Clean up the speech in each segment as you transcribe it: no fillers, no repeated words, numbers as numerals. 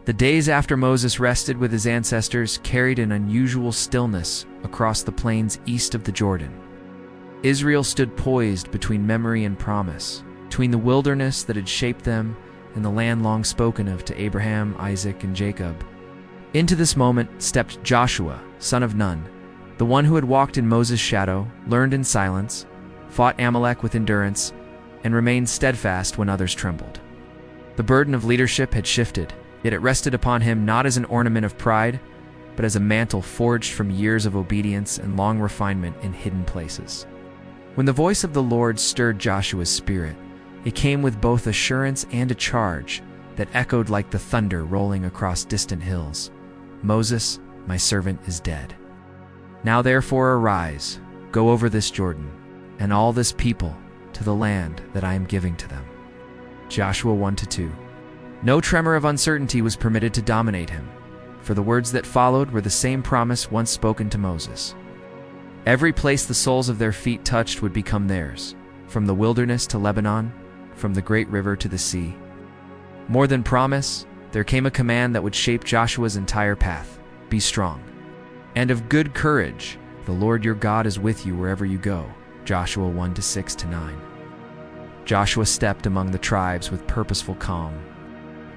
The days after Moses rested with his ancestors carried an unusual stillness across the plains east of the Jordan. Israel stood poised between memory and promise, between the wilderness that had shaped them and the land long spoken of to Abraham, Isaac, and Jacob. Into this moment stepped Joshua, son of Nun, the one who had walked in Moses' shadow, learned in silence, fought Amalek with endurance, and remained steadfast when others trembled. The burden of leadership had shifted, yet it rested upon him not as an ornament of pride, but as a mantle forged from years of obedience and long refinement in hidden places. When the voice of the Lord stirred Joshua's spirit, it came with both assurance and a charge that echoed like the thunder rolling across distant hills. "Moses, my servant, is dead. Now therefore arise, go over this Jordan, and all this people to the land that I am giving to them." Joshua 1-2. No tremor of uncertainty was permitted to dominate him, for the words that followed were the same promise once spoken to Moses. Every place the soles of their feet touched would become theirs, from the wilderness to Lebanon, from the great river to the sea. More than promise, there came a command that would shape Joshua's entire path: be strong and of good courage. The Lord your God is with you wherever you go. Joshua 1-6-9. Joshua stepped among the tribes with purposeful calm.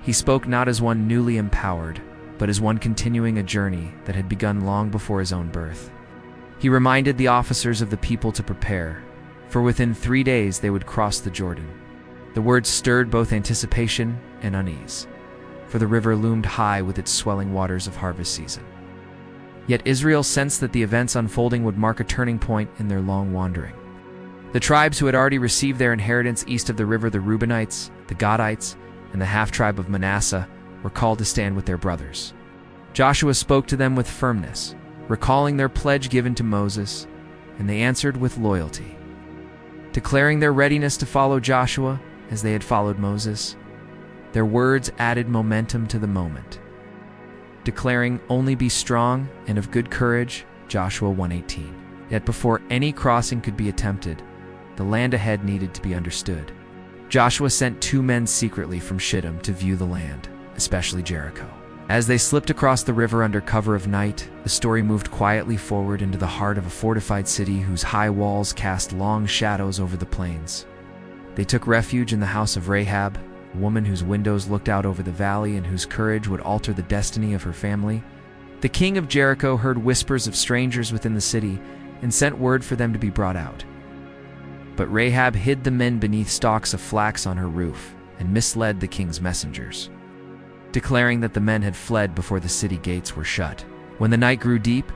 He spoke not as one newly empowered, but as one continuing a journey that had begun long before his own birth. He reminded the officers of the people to prepare, for within 3 days they would cross the Jordan. The words stirred both anticipation and unease, for the river loomed high with its swelling waters of harvest season. Yet Israel sensed that the events unfolding would mark a turning point in their long wandering. The tribes who had already received their inheritance east of the river, the Reubenites, the Gadites, and the half-tribe of Manasseh, were called to stand with their brothers. Joshua spoke to them with firmness, recalling their pledge given to Moses, and they answered with loyalty. Declaring their readiness to follow Joshua as they had followed Moses, their words added momentum to the moment. Declaring, "Only be strong and of good courage," Joshua 1:18. Yet before any crossing could be attempted, the land ahead needed to be understood. Joshua sent 2 men secretly from Shittim to view the land, especially Jericho. As they slipped across the river under cover of night, the story moved quietly forward into the heart of a fortified city whose high walls cast long shadows over the plains. They took refuge in the house of Rahab, a woman whose windows looked out over the valley and whose courage would alter the destiny of her family. The king of Jericho heard whispers of strangers within the city and sent word for them to be brought out. But Rahab hid the men beneath stalks of flax on her roof and misled the king's messengers, declaring that the men had fled before the city gates were shut. When the night grew deep,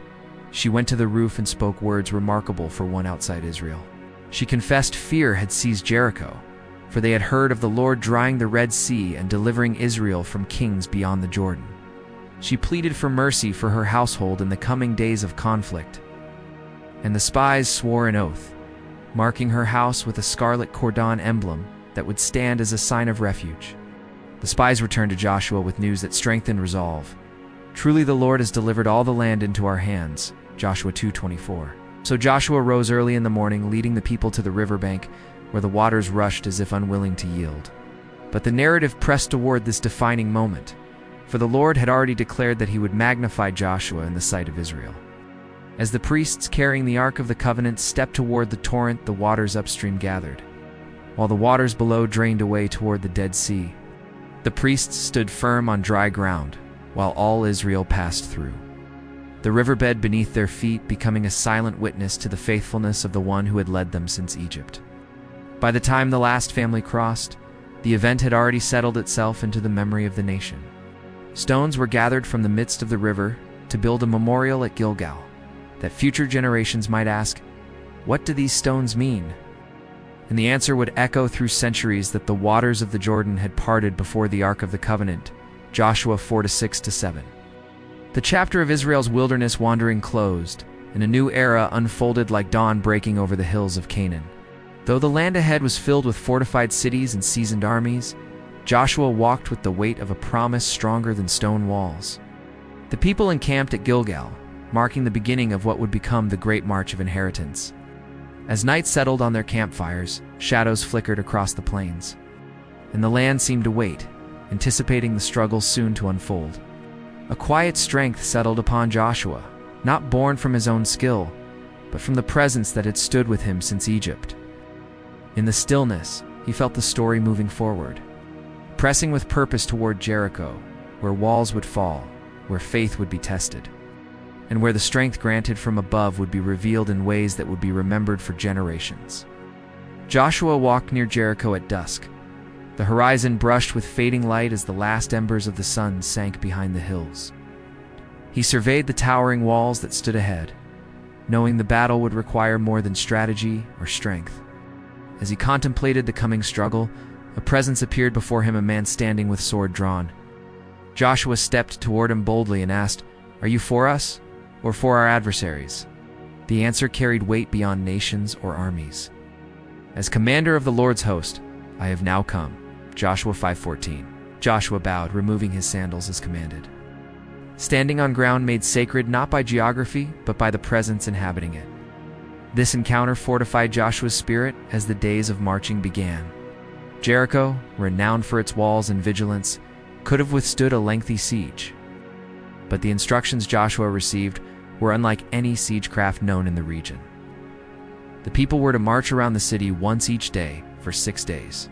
she went to the roof and spoke words remarkable for one outside Israel. She confessed fear had seized Jericho, for they had heard of the Lord drying the Red Sea and delivering Israel from kings beyond the Jordan. She pleaded for mercy for her household in the coming days of conflict, and the spies swore an oath, marking her house with a scarlet cordon emblem that would stand as a sign of refuge. The spies returned to Joshua with news that strengthened resolve. "Truly the Lord has delivered all the land into our hands." Joshua 2:24. So Joshua rose early in the morning, leading the people to the riverbank, where the waters rushed as if unwilling to yield. But the narrative pressed toward this defining moment, for the Lord had already declared that he would magnify Joshua in the sight of Israel. As the priests carrying the Ark of the Covenant stepped toward the torrent, the waters upstream gathered, while the waters below drained away toward the Dead Sea. The priests stood firm on dry ground, while all Israel passed through, the riverbed beneath their feet becoming a silent witness to the faithfulness of the one who had led them since Egypt. By the time the last family crossed, the event had already settled itself into the memory of the nation. Stones were gathered from the midst of the river to build a memorial at Gilgal, that future generations might ask, "What do these stones mean?" And the answer would echo through centuries that the waters of the Jordan had parted before the Ark of the Covenant. Joshua 4:6-7. The chapter of Israel's wilderness wandering closed, and a new era unfolded like dawn breaking over the hills of Canaan. Though the land ahead was filled with fortified cities and seasoned armies, Joshua walked with the weight of a promise stronger than stone walls. The people encamped at Gilgal, marking the beginning of what would become the Great March of Inheritance. As night settled on their campfires, shadows flickered across the plains, and the land seemed to wait, anticipating the struggle soon to unfold. A quiet strength settled upon Joshua, not born from his own skill, but from the presence that had stood with him since Egypt. In the stillness, he felt the story moving forward, pressing with purpose toward Jericho, where walls would fall, where faith would be tested, and where the strength granted from above would be revealed in ways that would be remembered for generations. Joshua walked near Jericho at dusk, the horizon brushed with fading light as the last embers of the sun sank behind the hills. He surveyed the towering walls that stood ahead, knowing the battle would require more than strategy or strength. As he contemplated the coming struggle, a presence appeared before him, a man standing with sword drawn. Joshua stepped toward him boldly and asked, "Are you for us, or for our adversaries?" The answer carried weight beyond nations or armies. "As commander of the Lord's host, I have now come." Joshua 5:14. Joshua bowed, removing his sandals as commanded, standing on ground made sacred not by geography, but by the presence inhabiting it. This encounter fortified Joshua's spirit as the days of marching began. Jericho, renowned for its walls and vigilance, could have withstood a lengthy siege. But the instructions Joshua received were unlike any siegecraft known in the region. The people were to march around the city once each day for 6 days,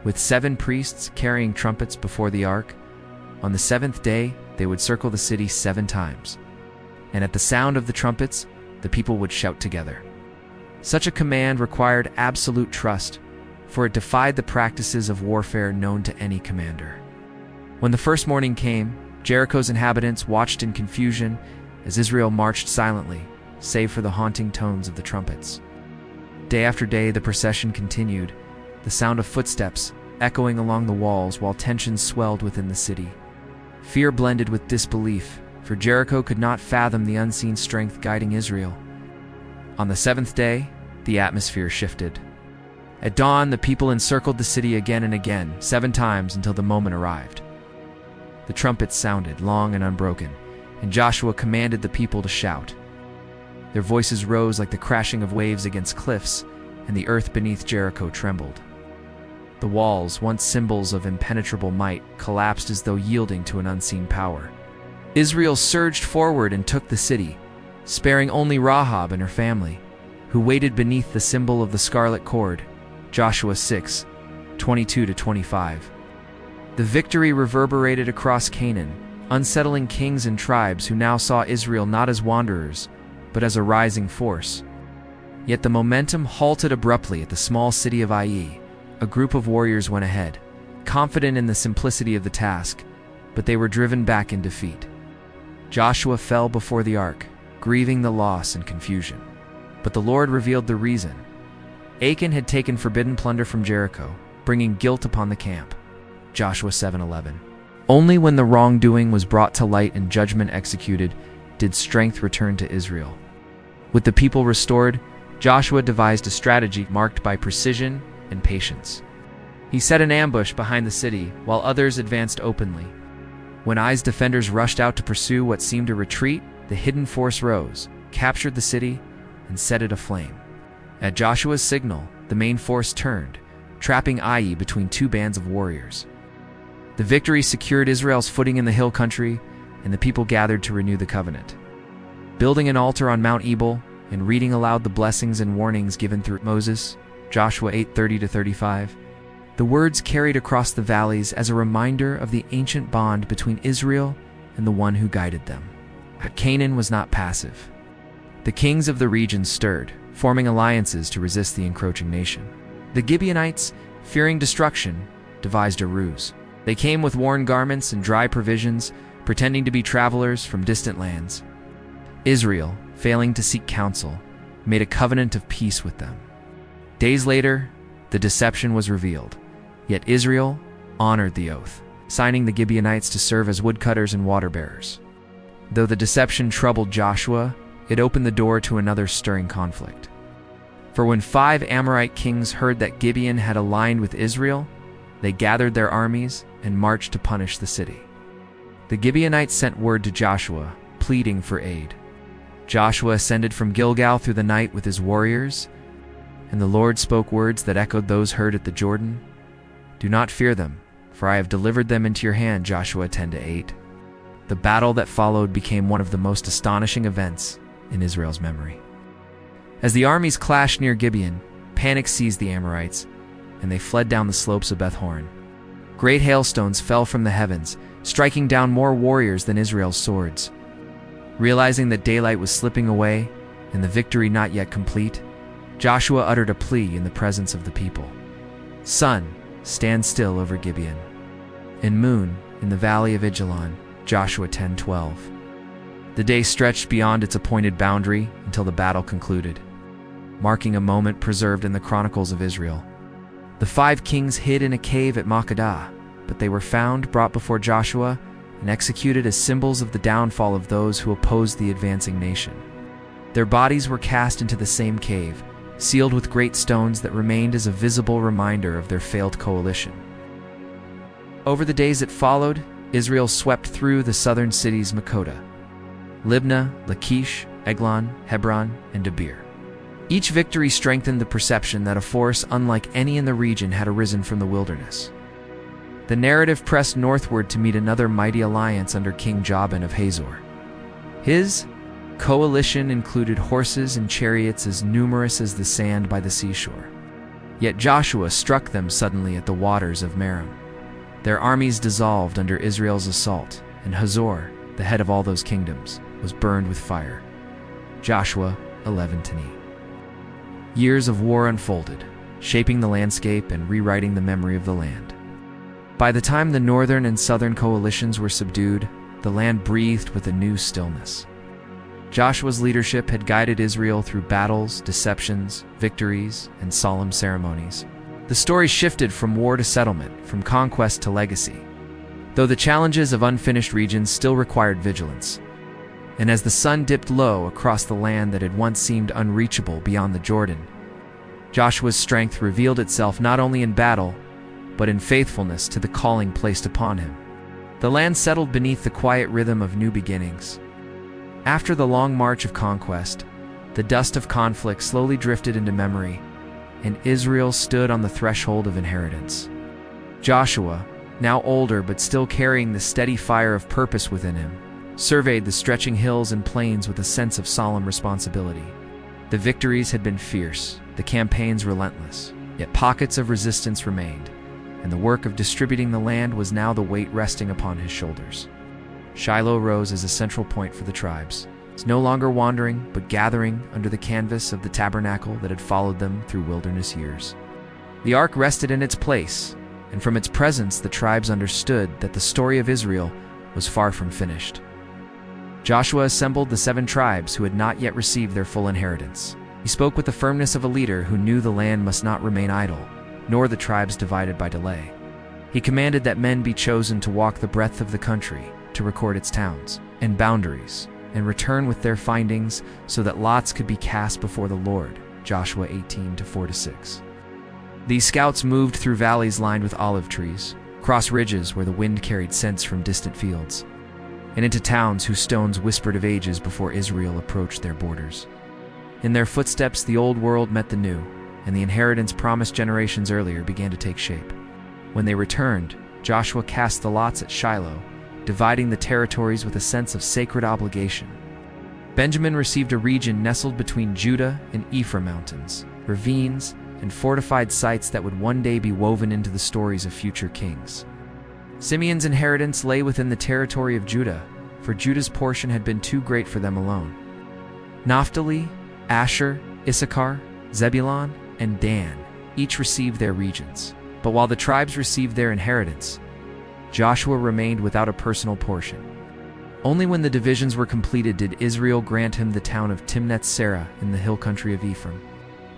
with 7 priests carrying trumpets before the ark. On the 7th day, they would circle the city 7 times, and at the sound of the trumpets, the people would shout together. Such a command required absolute trust, for it defied the practices of warfare known to any commander. When the first morning came, Jericho's inhabitants watched in confusion as Israel marched silently, save for the haunting tones of the trumpets. Day after day, the procession continued, the sound of footsteps echoing along the walls while tensions swelled within the city. Fear blended with disbelief, for Jericho could not fathom the unseen strength guiding Israel. On the 7th day, the atmosphere shifted. At dawn, the people encircled the city again and again, 7 times until the moment arrived. The trumpets sounded, long and unbroken, and Joshua commanded the people to shout. Their voices rose like the crashing of waves against cliffs, and the earth beneath Jericho trembled. The walls, once symbols of impenetrable might, collapsed as though yielding to an unseen power. Israel surged forward and took the city, sparing only Rahab and her family, who waited beneath the symbol of the scarlet cord. Joshua 6:22-25. The victory reverberated across Canaan, unsettling kings and tribes who now saw Israel not as wanderers, but as a rising force. Yet the momentum halted abruptly at the small city of Ai. A group of warriors went ahead, confident in the simplicity of the task, but they were driven back in defeat. Joshua fell before the ark, grieving the loss and confusion. But the Lord revealed the reason. Achan had taken forbidden plunder from Jericho, bringing guilt upon the camp. Joshua 7:11. Only when the wrongdoing was brought to light and judgment executed did strength return to Israel. With the people restored, Joshua devised a strategy marked by precision and patience. He set an ambush behind the city while others advanced openly. When Ai's defenders rushed out to pursue what seemed a retreat, the hidden force rose, captured the city, and set it aflame. At Joshua's signal, the main force turned, trapping Ai between 2 bands of warriors. The victory secured Israel's footing in the hill country, and the people gathered to renew the covenant. Building an altar on Mount Ebal and reading aloud the blessings and warnings given through Moses, Joshua 8:30-35, the words carried across the valleys as a reminder of the ancient bond between Israel and the one who guided them. Canaan was not passive. The kings of the region stirred, forming alliances to resist the encroaching nation. The Gibeonites, fearing destruction, devised a ruse. They came with worn garments and dry provisions, pretending to be travelers from distant lands. Israel, failing to seek counsel, made a covenant of peace with them. Days later, the deception was revealed, yet Israel honored the oath, signing the Gibeonites to serve as woodcutters and water-bearers. Though the deception troubled Joshua, it opened the door to another stirring conflict. For when 5 Amorite kings heard that Gibeon had aligned with Israel, they gathered their armies and marched to punish the city. The Gibeonites sent word to Joshua, pleading for aid. Joshua ascended from Gilgal through the night with his warriors, and the Lord spoke words that echoed those heard at the Jordan. "Do not fear them, for I have delivered them into your hand. Joshua 10-8. The battle that followed became one of the most astonishing events in Israel's memory. As the armies clashed near Gibeon, panic seized the Amorites, and they fled down the slopes of Beth-horon. Great hailstones fell from the heavens, striking down more warriors than Israel's swords. Realizing that daylight was slipping away and the victory not yet complete, Joshua uttered a plea in the presence of the people. Sun, stand still over Gibeon, and moon in the valley of Ajalon. Joshua 10:12. The day stretched beyond its appointed boundary until the battle concluded, marking a moment preserved in the Chronicles of Israel. The 5 kings hid in a cave at Makkedah, but they were found, brought before Joshua, and executed as symbols of the downfall of those who opposed the advancing nation. Their bodies were cast into the same cave, sealed with great stones that remained as a visible reminder of their failed coalition. Over the days that followed, Israel swept through the southern cities Makkedah, Libnah, Lachish, Eglon, Hebron, and Debir. Each victory strengthened the perception that a force unlike any in the region had arisen from the wilderness. The narrative pressed northward to meet another mighty alliance under King Jabin of Hazor. His coalition included horses and chariots as numerous as the sand by the seashore. Yet Joshua struck them suddenly at the waters of Merom. Their armies dissolved under Israel's assault, and Hazor, the head of all those kingdoms, was burned with fire. Joshua 11-9. Years of war unfolded, shaping the landscape and rewriting the memory of the land. By the time the northern and southern coalitions were subdued, the land breathed with a new stillness. Joshua's leadership had guided Israel through battles, deceptions, victories, and solemn ceremonies. The story shifted from war to settlement, from conquest to legacy, though the challenges of unfinished regions still required vigilance. And as the sun dipped low across the land that had once seemed unreachable beyond the Jordan, Joshua's strength revealed itself not only in battle, but in faithfulness to the calling placed upon him. The land settled beneath the quiet rhythm of new beginnings. After the long march of conquest, the dust of conflict slowly drifted into memory, and Israel stood on the threshold of inheritance. Joshua, now older but still carrying the steady fire of purpose within him, surveyed the stretching hills and plains with a sense of solemn responsibility. The victories had been fierce, the campaigns relentless, yet pockets of resistance remained, and the work of distributing the land was now the weight resting upon his shoulders. Shiloh rose as a central point for the tribes. It's no longer wandering, but gathering under the canvas of the tabernacle that had followed them through wilderness years. The ark rested in its place, and from its presence the tribes understood that the story of Israel was far from finished. Joshua assembled the 7 tribes who had not yet received their full inheritance. He spoke with the firmness of a leader who knew the land must not remain idle, nor the tribes divided by delay. He commanded that men be chosen to walk the breadth of the country, to record its towns and boundaries, and return with their findings so that lots could be cast before the Lord. Joshua 18:4-6. These scouts moved through valleys lined with olive trees, across ridges where the wind carried scents from distant fields, and into towns whose stones whispered of ages before Israel approached their borders. In their footsteps, the old world met the new, and the inheritance promised generations earlier began to take shape. When they returned, Joshua cast the lots at Shiloh, dividing the territories with a sense of sacred obligation. Benjamin received a region nestled between Judah and Ephraim mountains, ravines, and fortified sites that would one day be woven into the stories of future kings. Simeon's inheritance lay within the territory of Judah, for Judah's portion had been too great for them alone. Naphtali, Asher, Issachar, Zebulun, and Dan each received their regions. But while the tribes received their inheritance, Joshua remained without a personal portion. Only when the divisions were completed did Israel grant him the town of Timnath-Serah in the hill country of Ephraim.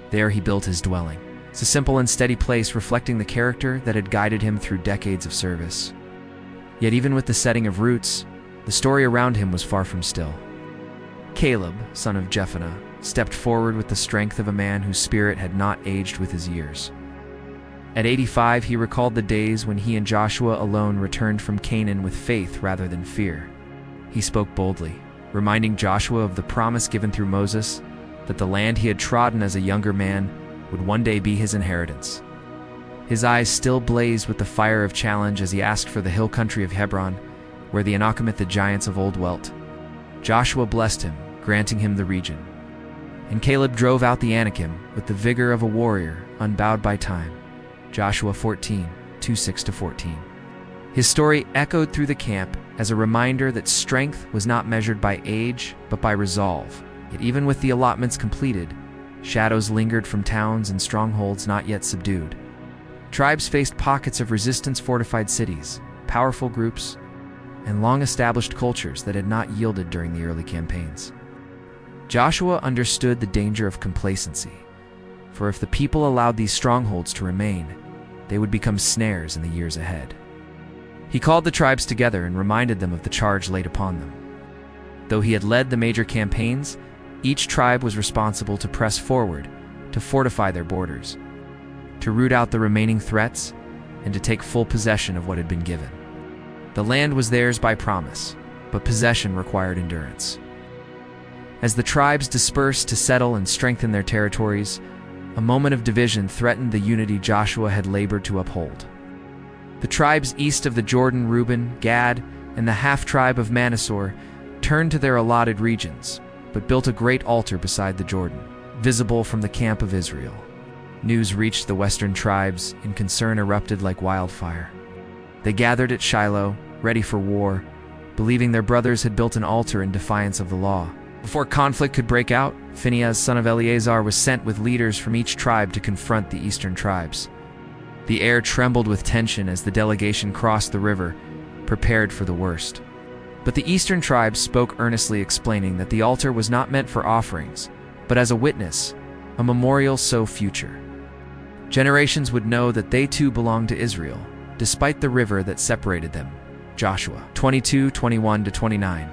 There he built his dwelling. It's a simple and steady place reflecting the character that had guided him through decades of service. Yet even with the setting of roots, the story around him was far from still. Caleb, son of Jephunneh, stepped forward with the strength of a man whose spirit had not aged with his years. At 85, he recalled the days when he and Joshua alone returned from Canaan with faith rather than fear. He spoke boldly, reminding Joshua of the promise given through Moses that the land he had trodden as a younger man would one day be his inheritance. His eyes still blazed with the fire of challenge as he asked for the hill country of Hebron, where the Anakim, the giants of old, dwelt. Joshua blessed him, granting him the region. And Caleb drove out the Anakim with the vigor of a warrior, unbowed by time. Joshua 14, 2:6-14. His story echoed through the camp as a reminder that strength was not measured by age, but by resolve. Yet even with the allotments completed, shadows lingered from towns and strongholds not yet subdued. Tribes faced pockets of resistance-fortified cities, powerful groups, and long-established cultures that had not yielded during the early campaigns. Joshua understood the danger of complacency, for if the people allowed these strongholds to remain, they would become snares in the years ahead. He called the tribes together and reminded them of the charge laid upon them. Though he had led the major campaigns, each tribe was responsible to press forward, to fortify their borders, to root out the remaining threats, and to take full possession of what had been given. The land was theirs by promise, but possession required endurance. As the tribes dispersed to settle and strengthen their territories, a moment of division threatened the unity Joshua had labored to uphold. The tribes east of the Jordan, Reuben, Gad, and the half-tribe of Manasseh, turned to their allotted regions, but built a great altar beside the Jordan, visible from the camp of Israel. News reached the western tribes, and concern erupted like wildfire. They gathered at Shiloh, ready for war, believing their brothers had built an altar in defiance of the law. Before conflict could break out, Phinehas, son of Eleazar, was sent with leaders from each tribe to confront the eastern tribes. The air trembled with tension as the delegation crossed the river, prepared for the worst. But the eastern tribes spoke earnestly, explaining that the altar was not meant for offerings, but as a witness, a memorial so future. Generations would know that they too belonged to Israel, despite the river that separated them. Joshua 22:21-29.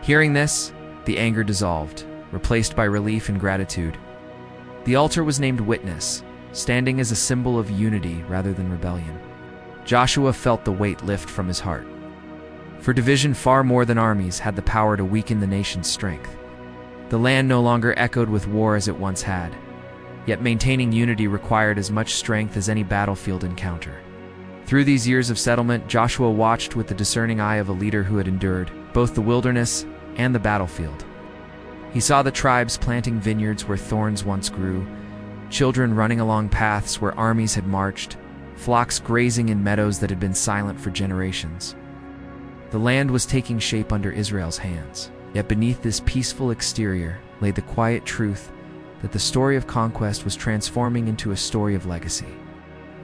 Hearing this, the anger dissolved, replaced by relief and gratitude. The altar was named Witness, standing as a symbol of unity rather than rebellion. Joshua felt the weight lift from his heart. For division far more than armies had the power to weaken the nation's strength. The land no longer echoed with war as it once had, yet maintaining unity required as much strength as any battlefield encounter. Through these years of settlement, Joshua watched with the discerning eye of a leader who had endured both the wilderness and the battlefield. He saw the tribes planting vineyards where thorns once grew, children running along paths where armies had marched, flocks grazing in meadows that had been silent for generations. The land was taking shape under Israel's hands, yet beneath this peaceful exterior lay the quiet truth that the story of conquest was transforming into a story of legacy.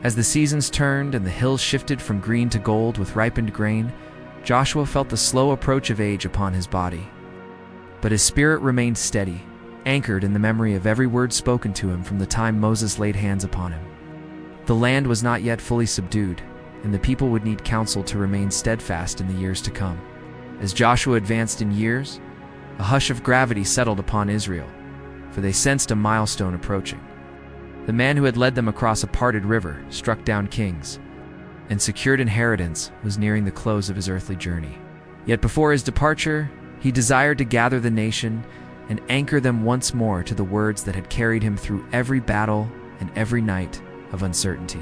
As the seasons turned and the hills shifted from green to gold with ripened grain, Joshua felt the slow approach of age upon his body. But his spirit remained steady, anchored in the memory of every word spoken to him from the time Moses laid hands upon him. The land was not yet fully subdued, and the people would need counsel to remain steadfast in the years to come. As Joshua advanced in years, a hush of gravity settled upon Israel, for they sensed a milestone approaching. The man who had led them across a parted river, struck down kings, and secured inheritance was nearing the close of his earthly journey. Yet before his departure, he desired to gather the nation and anchor them once more to the words that had carried him through every battle and every night of uncertainty.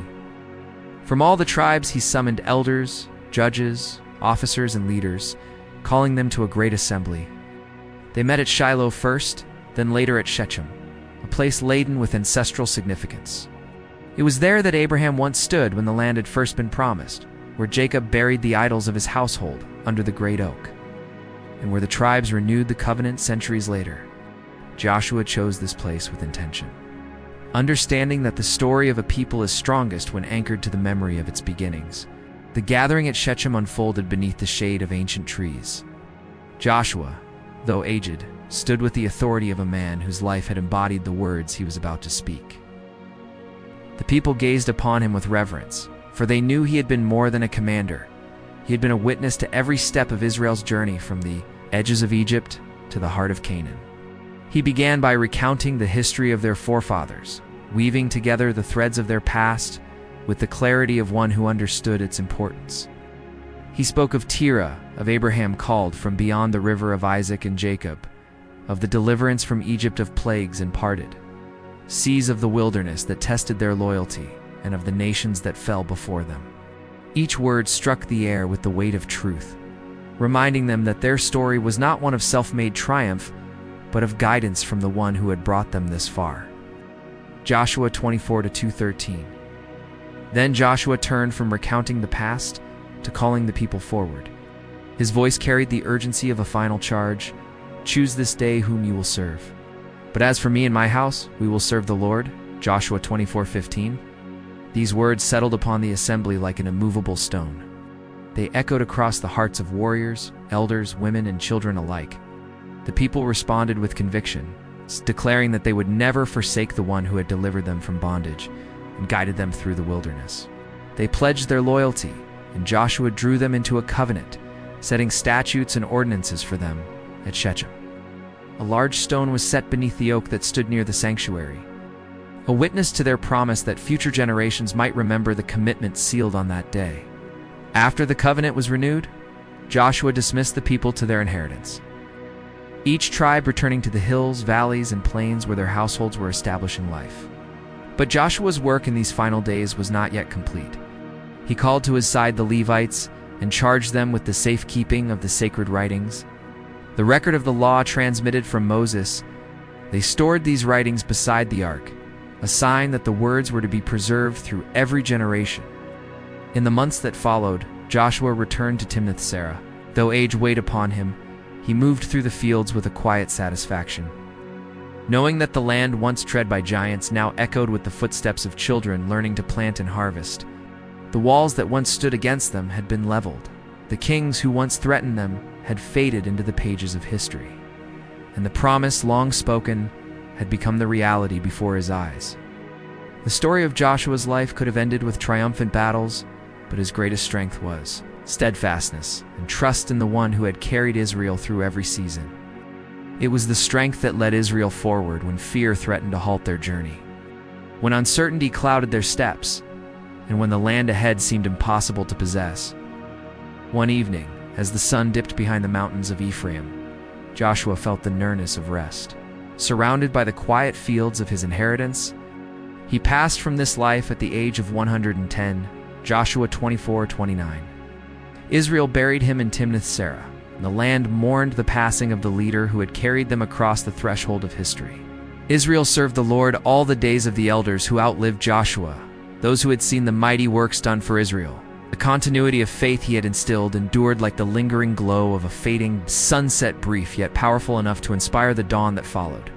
From all the tribes he summoned elders, judges, officers, and leaders, calling them to a great assembly. They met at Shiloh first, then later at Shechem, a place laden with ancestral significance. It was there that Abraham once stood when the land had first been promised, where Jacob buried the idols of his household under the great oak, and where the tribes renewed the covenant centuries later. Joshua chose this place with intention, understanding that the story of a people is strongest when anchored to the memory of its beginnings. The gathering at Shechem unfolded beneath the shade of ancient trees. Joshua, though aged, stood with the authority of a man whose life had embodied the words he was about to speak. The people gazed upon him with reverence, for they knew he had been more than a commander. He had been a witness to every step of Israel's journey from the edges of Egypt to the heart of Canaan. He began by recounting the history of their forefathers, weaving together the threads of their past with the clarity of one who understood its importance. He spoke of Terah, of Abraham called from beyond the river of Isaac and Jacob, of the deliverance from Egypt of plagues and parted seas of the wilderness that tested their loyalty, and of the nations that fell before them. Each word struck the air with the weight of truth, reminding them that their story was not one of self-made triumph, but of guidance from the one who had brought them this far. Joshua 24:2-13. Then Joshua turned from recounting the past to calling the people forward. His voice carried the urgency of a final charge: "Choose this day whom you will serve. But as for me and my house, we will serve the Lord." Joshua 24:15. These words settled upon the assembly like an immovable stone. They echoed across the hearts of warriors, elders, women, and children alike. The people responded with conviction, declaring that they would never forsake the one who had delivered them from bondage and guided them through the wilderness. They pledged their loyalty, and Joshua drew them into a covenant, setting statutes and ordinances for them at Shechem. A large stone was set beneath the oak that stood near the sanctuary, a witness to their promise that future generations might remember the commitment sealed on that day. After the covenant was renewed, Joshua dismissed the people to their inheritance, each tribe returning to the hills, valleys, and plains where their households were establishing life. But Joshua's work in these final days was not yet complete. He called to his side the Levites and charged them with the safekeeping of the sacred writings, the record of the law transmitted from Moses. They stored these writings beside the ark, a sign that the words were to be preserved through every generation. In the months that followed, Joshua returned to Timnath-Serah. Though age weighed upon him, he moved through the fields with a quiet satisfaction, knowing that the land once tread by giants now echoed with the footsteps of children learning to plant and harvest. The walls that once stood against them had been leveled. The kings who once threatened them had faded into the pages of history, and the promise long spoken had become the reality before his eyes. The story of Joshua's life could have ended with triumphant battles, but his greatest strength was steadfastness and trust in the one who had carried Israel through every season. It was the strength that led Israel forward when fear threatened to halt their journey, when uncertainty clouded their steps, and when the land ahead seemed impossible to possess. One evening, as the sun dipped behind the mountains of Ephraim, Joshua felt the nearness of rest. Surrounded by the quiet fields of his inheritance, he passed from this life at the age of 110, Joshua 24:29. Israel buried him in Timnath-Serah, and the land mourned the passing of the leader who had carried them across the threshold of history. Israel served the Lord all the days of the elders who outlived Joshua, those who had seen the mighty works done for Israel. The continuity of faith he had instilled endured like the lingering glow of a fading sunset, brief yet powerful enough to inspire the dawn that followed.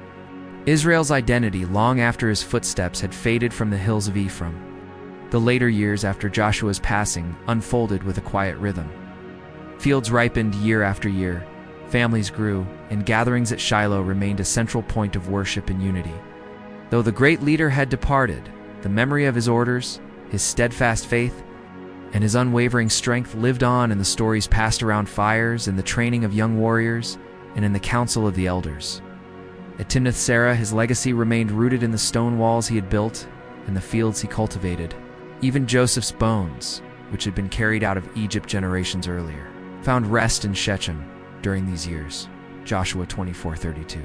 Israel's identity, long after his footsteps had faded from the hills of Ephraim, the later years after Joshua's passing unfolded with a quiet rhythm. Fields ripened year after year, families grew, and gatherings at Shiloh remained a central point of worship and unity. Though the great leader had departed, the memory of his orders, his steadfast faith, and his unwavering strength lived on in the stories passed around fires, in the training of young warriors, and in the counsel of the elders. At Timnath-Serah, his legacy remained rooted in the stone walls he had built and the fields he cultivated. Even Joseph's bones, which had been carried out of Egypt generations earlier, found rest in Shechem during these years. Joshua 24:32.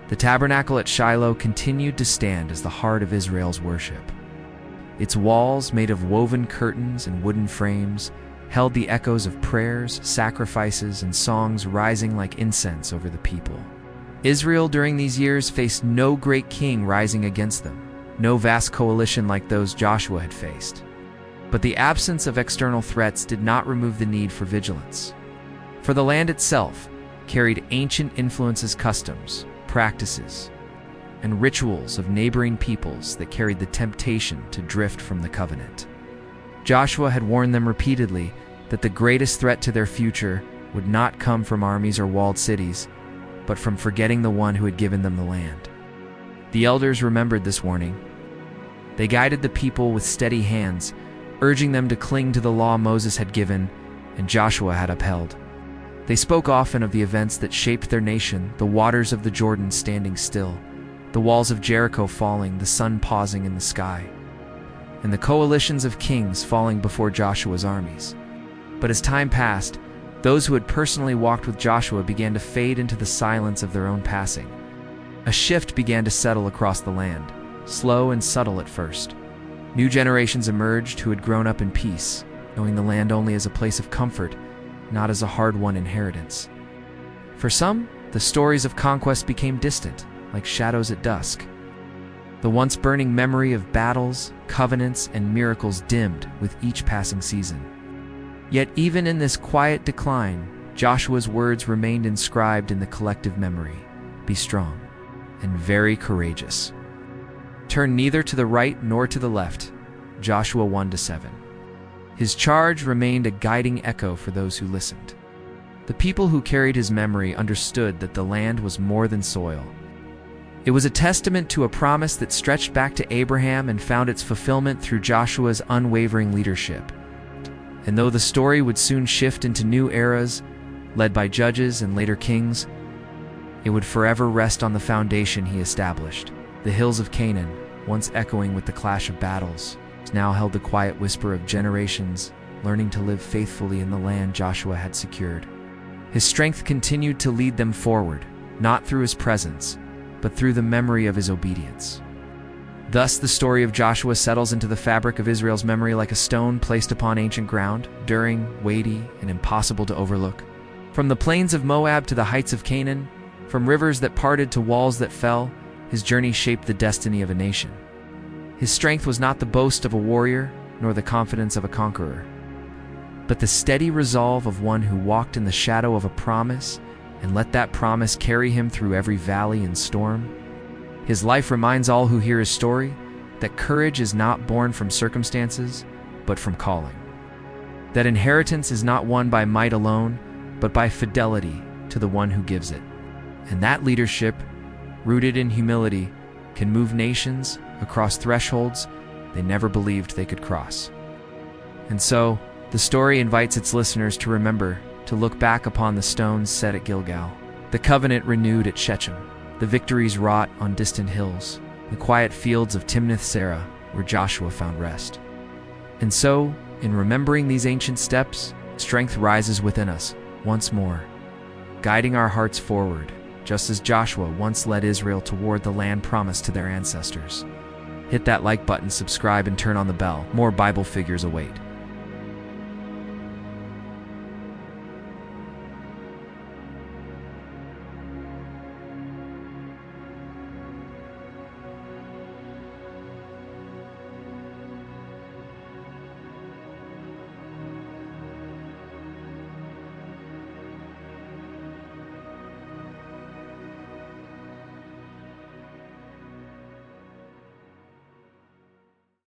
The tabernacle at Shiloh continued to stand as the heart of Israel's worship. Its walls, made of woven curtains and wooden frames, held the echoes of prayers, sacrifices, and songs rising like incense over the people. Israel during these years faced no great king rising against them, no vast coalition like those Joshua had faced. But the absence of external threats did not remove the need for vigilance. For the land itself carried ancient influences, customs, practices, and rituals of neighboring peoples that carried the temptation to drift from the covenant. Joshua had warned them repeatedly that the greatest threat to their future would not come from armies or walled cities, but from forgetting the one who had given them the land. The elders remembered this warning. They guided the people with steady hands, urging them to cling to the law Moses had given and Joshua had upheld. They spoke often of the events that shaped their nation, the waters of the Jordan standing still, the walls of Jericho falling, the sun pausing in the sky, and the coalitions of kings falling before Joshua's armies. But as time passed, those who had personally walked with Joshua began to fade into the silence of their own passing. A shift began to settle across the land, slow and subtle at first. New generations emerged who had grown up in peace, knowing the land only as a place of comfort, not as a hard-won inheritance. For some, the stories of conquest became distant, like shadows at dusk. The once burning memory of battles, covenants, and miracles dimmed with each passing season. Yet even in this quiet decline, Joshua's words remained inscribed in the collective memory: be strong and very courageous. Turn neither to the right nor to the left. Joshua 1-7. His charge remained a guiding echo for those who listened. The people who carried his memory understood that the land was more than soil. It was a testament to a promise that stretched back to Abraham and found its fulfillment through Joshua's unwavering leadership. And though the story would soon shift into new eras, led by judges and later kings, it would forever rest on the foundation he established. The hills of Canaan, once echoing with the clash of battles, now held the quiet whisper of generations learning to live faithfully in the land Joshua had secured. His strength continued to lead them forward, not through his presence, but through the memory of his obedience. Thus, the story of Joshua settles into the fabric of Israel's memory like a stone placed upon ancient ground, enduring, weighty, and impossible to overlook. From the plains of Moab to the heights of Canaan, from rivers that parted to walls that fell, his journey shaped the destiny of a nation. His strength was not the boast of a warrior, nor the confidence of a conqueror, but the steady resolve of one who walked in the shadow of a promise and let that promise carry him through every valley and storm. His life reminds all who hear his story that courage is not born from circumstances, but from calling. That inheritance is not won by might alone, but by fidelity to the one who gives it. And that leadership, rooted in humility, can move nations across thresholds they never believed they could cross. And so, the story invites its listeners to remember to look back upon the stones set at Gilgal, the covenant renewed at Shechem, the victories wrought on distant hills, the quiet fields of Timnath-Serah where Joshua found rest. And so, in remembering these ancient steps, strength rises within us once more, guiding our hearts forward, just as Joshua once led Israel toward the land promised to their ancestors. Hit that like button, subscribe, and turn on the bell. More Bible figures await.